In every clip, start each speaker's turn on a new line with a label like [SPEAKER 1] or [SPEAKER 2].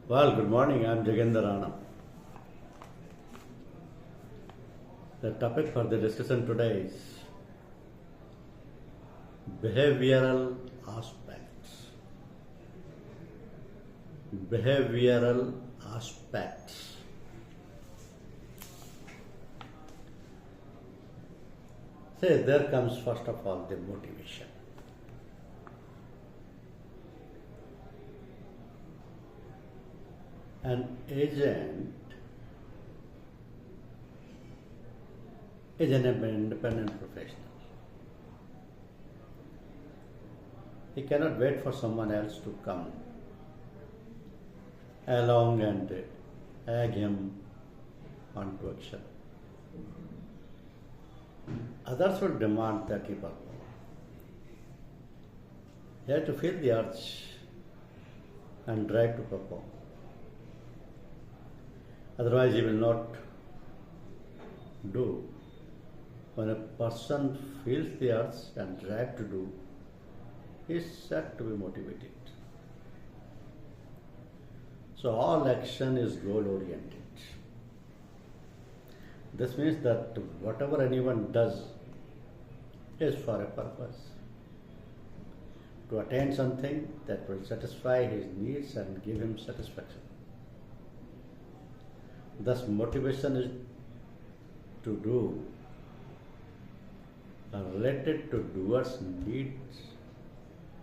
[SPEAKER 1] Well, good morning. I'm Jagendra Rana. The topic for the discussion today is behavioral aspects. Behavioral aspects. Say, there comes first of all the motivation. An agent is an independent professional. He cannot wait for someone else to come along and egg him onto action. Others will demand that he perform. He has to feel the urge and drive to perform. Otherwise, he will not do. When a person feels the urge and drive to do, he is said to be motivated. So all action is goal oriented. This means that whatever anyone does is for a purpose. To attain something that will satisfy his needs and give him satisfaction. Thus, motivation is to do related to doers' needs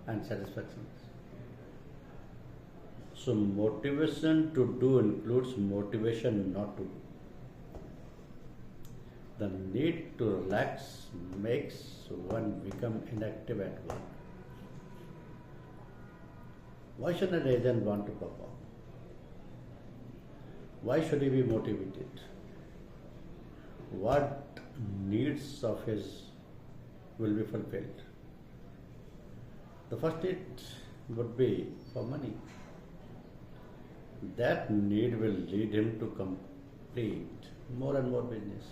[SPEAKER 1] and satisfactions. So, motivation to do includes motivation not to do. The need to relax makes one become inactive at work. Why should an agent want to perform? Why should he be motivated? What needs of his will be fulfilled? The first need would be for money. That need will lead him to complete more and more business.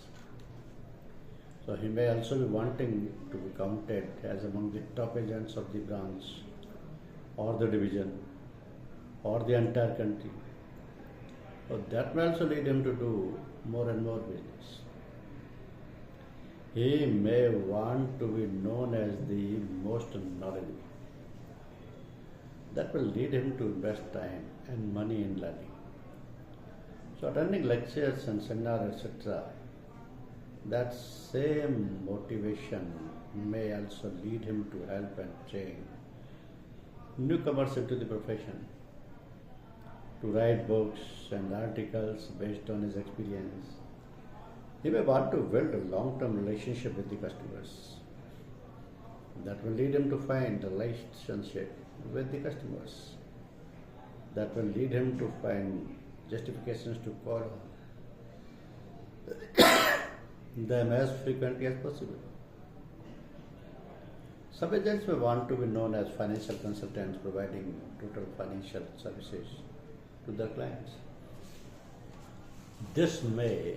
[SPEAKER 1] So he may also be wanting to be counted as among the top agents of the branch or the division or the entire country. So that may also lead him to do more and more business. He may want to be known as the most knowledgeable. That will lead him to invest time and money in learning. So attending lectures and seminars, etc., that same motivation may also lead him to help and train newcomers into the profession, to write books and articles based on his experience. He may want to build a long-term relationship with the customers. That will lead him to find a relationship with the customers. That will lead him to find justifications to call them as frequently as possible. Some agents may want to be known as financial consultants providing total financial services to their clients. This may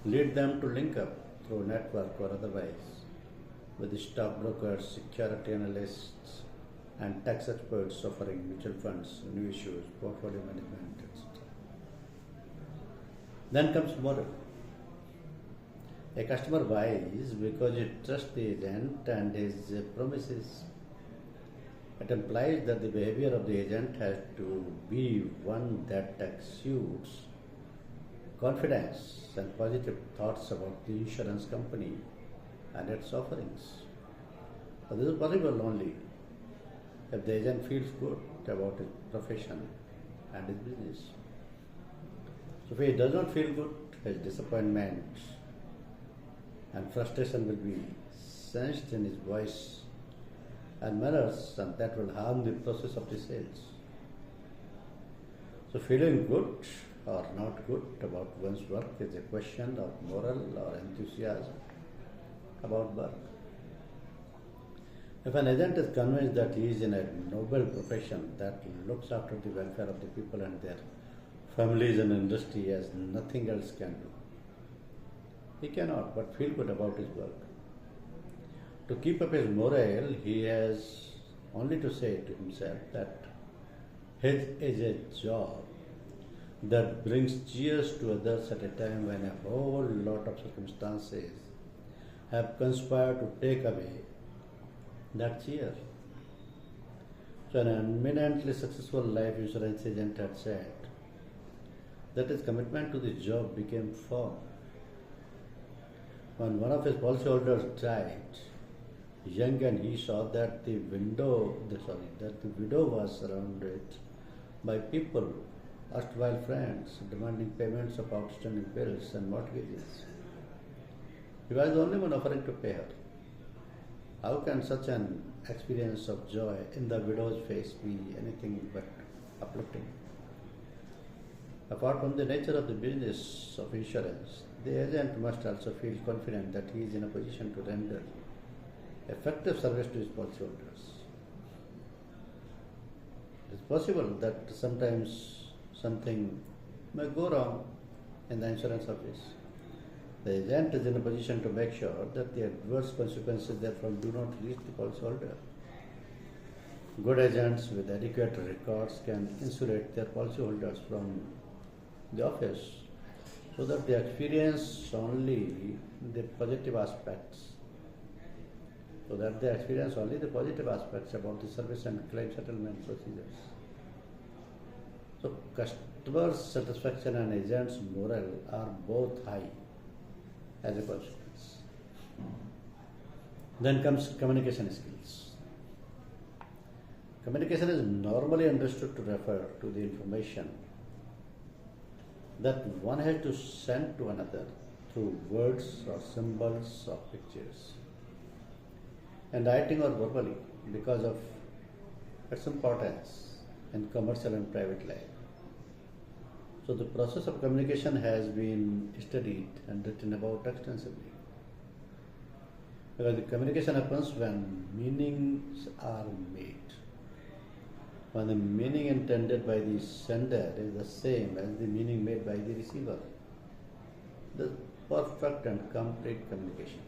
[SPEAKER 1] lead them to link up through network or otherwise with the stockbrokers, security analysts, and tax experts offering mutual funds, new issues, portfolio management, etc. Then comes moral. A customer buys because he trusts the agent and his promises. It implies that the behavior of the agent has to be one that exudes confidence and positive thoughts about the insurance company and its offerings. But this is possible only if the agent feels good about his profession and his business. So if he does not feel good, his disappointment and frustration will be sensed in his voice and manners, and that will harm the process of the sales. So feeling good or not good about one's work is a question of moral or enthusiasm about work. If an agent is convinced that he is in a noble profession that looks after the welfare of the people and their families and industry as nothing else can do, he cannot but feel good about his work. To keep up his morale, he has only to say to himself that His is a job that brings cheers to others at a time when a whole lot of circumstances have conspired to take away that cheer. So an eminently successful life insurance agent had said that his commitment to the job became firm. When one of his policyholders died, young, and he saw that the widow was surrounded by people, erstwhile friends, demanding payments of outstanding bills and mortgages. He was the only one offering to pay her. How can such an experience of joy in the widow's face be anything but uplifting? Apart from the nature of the business of insurance, the agent must also feel confident that he is in a position to render effective service to his policyholders. It is possible that sometimes something may go wrong in the insurance office. The agent is in a position to make sure that the adverse consequences therefrom do not reach the policyholder. Good agents with adequate records can insulate their policyholders from the office so that they experience only the positive aspects. About the service and claim settlement procedures. So customer satisfaction and agents' morale are both high as a consequence. Then comes communication skills. Communication is normally understood to refer to the information that one has to send to another through words or symbols or pictures, and writing or verbally because of its importance in commercial and private life. So the process of communication has been studied and written about extensively. Because the communication happens when meanings are made. When the meaning intended by the sender is the same as the meaning made by the receiver. The perfect and complete communication.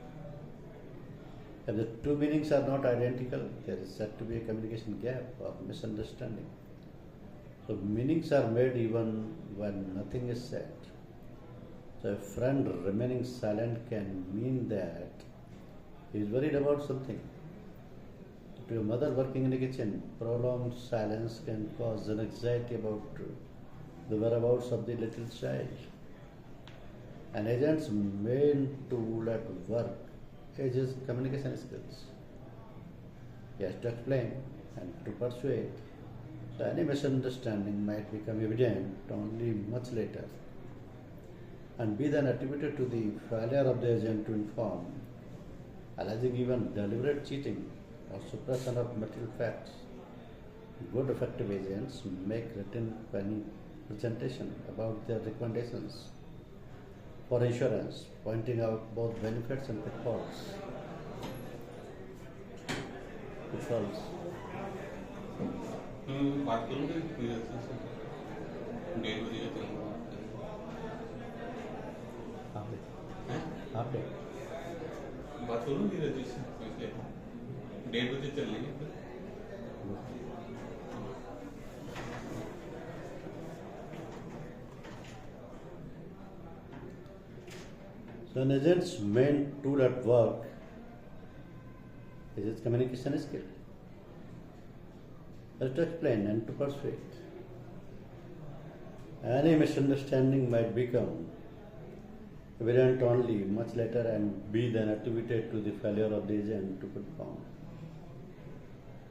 [SPEAKER 1] If the two meanings are not identical, there is said to be a communication gap or misunderstanding. So meanings are made even when nothing is said. So a friend remaining silent can mean that he is worried about something. To a mother working in the kitchen, prolonged silence can cause an anxiety about the whereabouts of the little child. An agent's main tool at work is his communication skills. He has to explain and to persuade. So any misunderstanding might become evident only much later and be then attributed to the failure of the agent to inform, alleging even deliberate cheating or suppression of material facts. Good effective agents make written presentation about their recommendations for insurance, pointing out both benefits and pitfalls.
[SPEAKER 2] बात करूँगा कोई अच्छे से 1:30 बजे तक
[SPEAKER 1] आपने
[SPEAKER 2] बात करूँगी रजिश से 1:30 बजे चल लेंगे फिर
[SPEAKER 1] So an agent's main tool at work is its communication skill. To explain and to persuade. Any misunderstanding might become evident only much later and be then attributed to the failure of the agent to perform,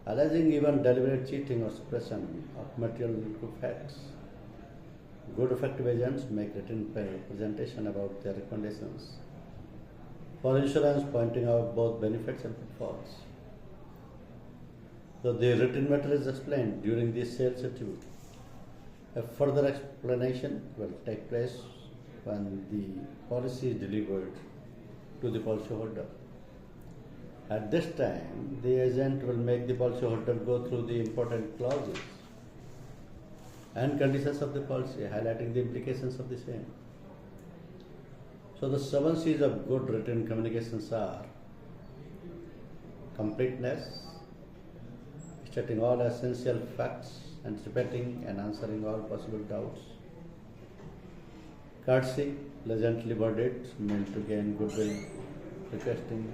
[SPEAKER 1] alleging even deliberate cheating or suppression of material facts. Good effective agents make written presentation about their recommendations for insurance, pointing out both benefits and pitfalls. So the written matter is explained during the sales interview. A further explanation will take place when the policy is delivered to the policyholder. At this time, the agent will make the policyholder go through the important clauses and conditions of the policy, highlighting the implications of the same. So the 7 C's of good written communications are completeness, stating all essential facts anticipating and answering all possible doubts. Courtesy, pleasantly worded, meant to gain goodwill, requesting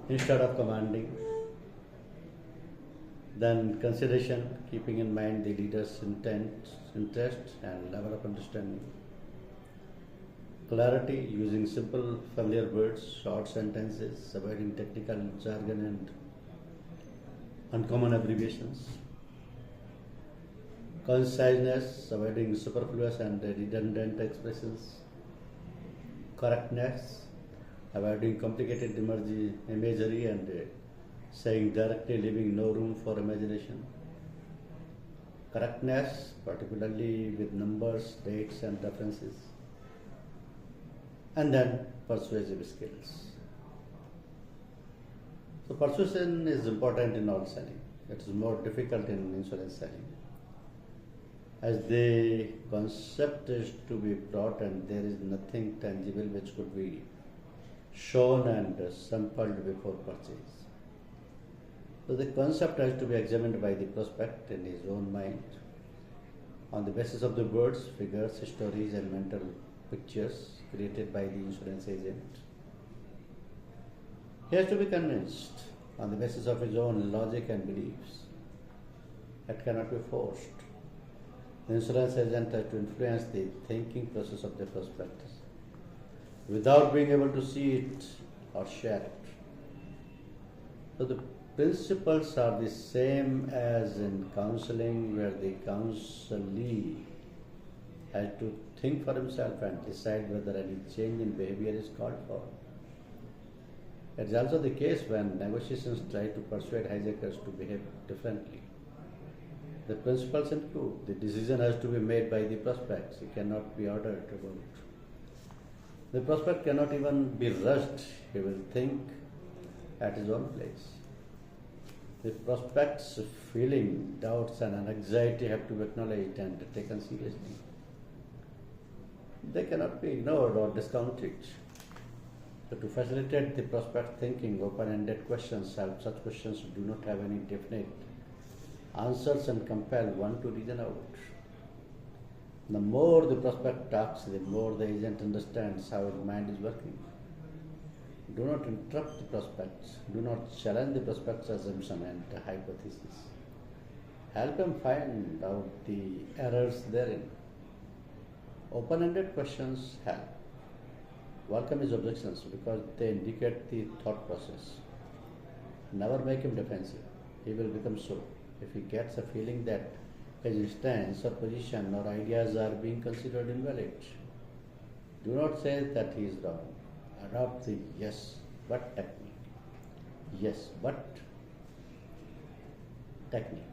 [SPEAKER 1] instead of commanding. Then consideration, keeping in mind the leader's intent, interest, and level of understanding. Clarity, using simple, familiar words, short sentences, avoiding technical jargon and uncommon abbreviations. Conciseness, avoiding superfluous and redundant expressions. Correctness, avoiding complicated imagery and saying directly, leaving no room for imagination. Correctness, particularly with numbers, dates, and references. And then persuasive skills. So persuasion is important in all selling. It is more difficult in insurance selling, as the concept is to be brought and there is nothing tangible which could be shown and sampled before purchase. So the concept has to be examined by the prospect in his own mind on the basis of the words, figures, stories, and mental pictures created by the insurance agent. He has to be convinced on the basis of his own logic and beliefs. It cannot be forced. The insurance agent has to influence the thinking process of the prospect without being able to see it or share it. So the principles are the same as in counseling, where the counselee has to think for himself and decide whether any change in behavior is called for. It is also the case when negotiations try to persuade hijackers to behave differently. The principles include the decision has to be made by the prospect. He cannot be ordered about it. The prospect cannot even be rushed. He will think at his own place. The prospect's feeling, doubts, and anxiety have to be acknowledged and taken seriously. They cannot be ignored or discounted. So to facilitate the prospect thinking, open-ended questions help. Such questions do not have any definite answers and compel one to reason out. The more the prospect talks, the more the agent understands how his mind is working. Do not interrupt the prospects. Do not challenge the prospect's assumption and hypothesis. Help him find out the errors therein. Open-ended questions help. Welcome his objections because they indicate the thought process. Never make him defensive. He will become so if he gets a feeling that his stance or position or ideas are being considered invalid. Do not say that he is wrong. Adopt the yes but technique. Yes but technique.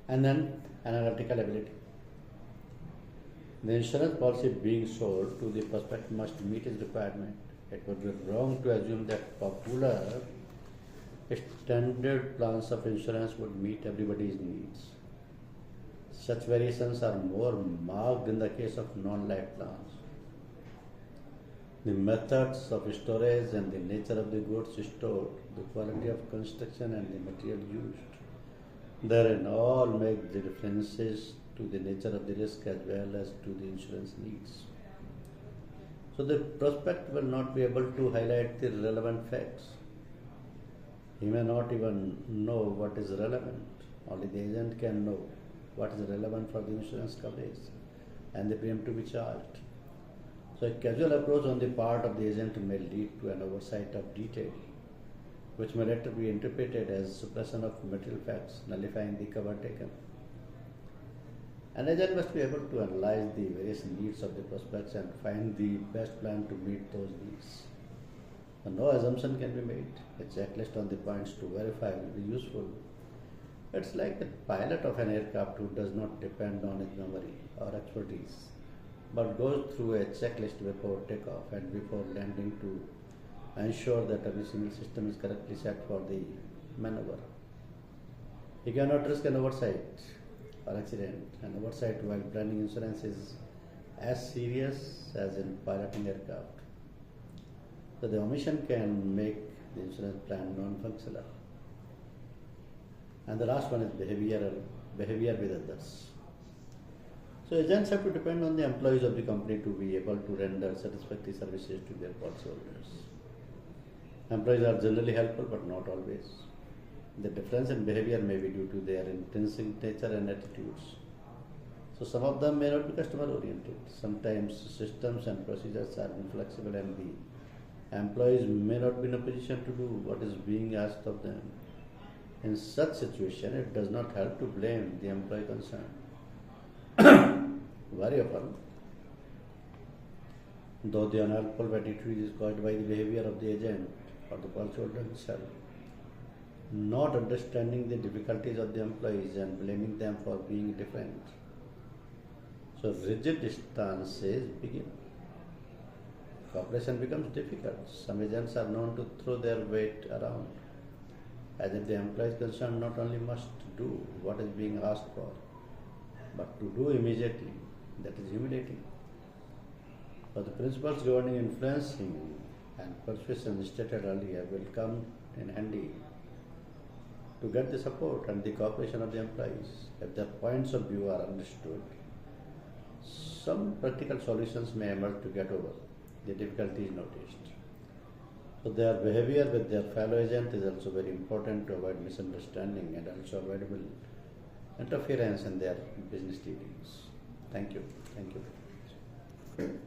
[SPEAKER 1] And then analytical ability. The insurance policy being sold to the prospect must meet his requirement. It would be wrong to assume that popular standard plans of insurance would meet everybody's needs. Such variations are more marked in the case of non-life plans. The methods of storage and the nature of the goods stored, the quality of construction and the material used, therein all make the differences to the nature of the risk as well as to the insurance needs. So the prospect will not be able to highlight the relevant facts. He may not even know what is relevant. Only the agent can know what is relevant for the insurance coverage and the premium to be charged. So a casual approach on the part of the agent may lead to an oversight of detail, which may later be interpreted as suppression of material facts, nullifying the cover taken. An agent must be able to analyze the various needs of the prospects and find the best plan to meet those needs. And no assumption can be made. A checklist on the points to verify will be useful. It's like the pilot of an aircraft who does not depend on his memory or expertise, but goes through a checklist before takeoff and before landing to ensure that every single system is correctly set for the maneuver. He cannot risk an oversight or accident. An oversight while planning insurance is as serious as in piloting aircraft. So the omission can make the insurance plan non-functional. And the last one is behavior with others. So agents have to depend on the employees of the company to be able to render satisfactory services to their policyholders. Employees are generally helpful but not always. The difference in behavior may be due to their intrinsic nature and attitudes. So some of them may not be customer oriented. Sometimes systems and procedures are inflexible and the employees may not be in a position to do what is being asked of them. In such situation, it does not help to blame the employee concerned. Very often, though the unhelpful attitude is caused by the behavior of the agent or the policyholder himself, not understanding the difficulties of the employees and blaming them for being different. So rigid stances begin. Cooperation becomes difficult. Some agents are known to throw their weight around, as if the employees concerned not only must do what is being asked for, but to do immediately. That is humiliating. So the principles governing influencing and persuasion stated earlier will come in handy to get the support and the cooperation of the employees. If their points of view are understood, some practical solutions may emerge to get over the difficulties noticed. So their behavior with their fellow agent is also very important to avoid misunderstanding and also avoidable interference in their business dealings. Thank you. Thank you.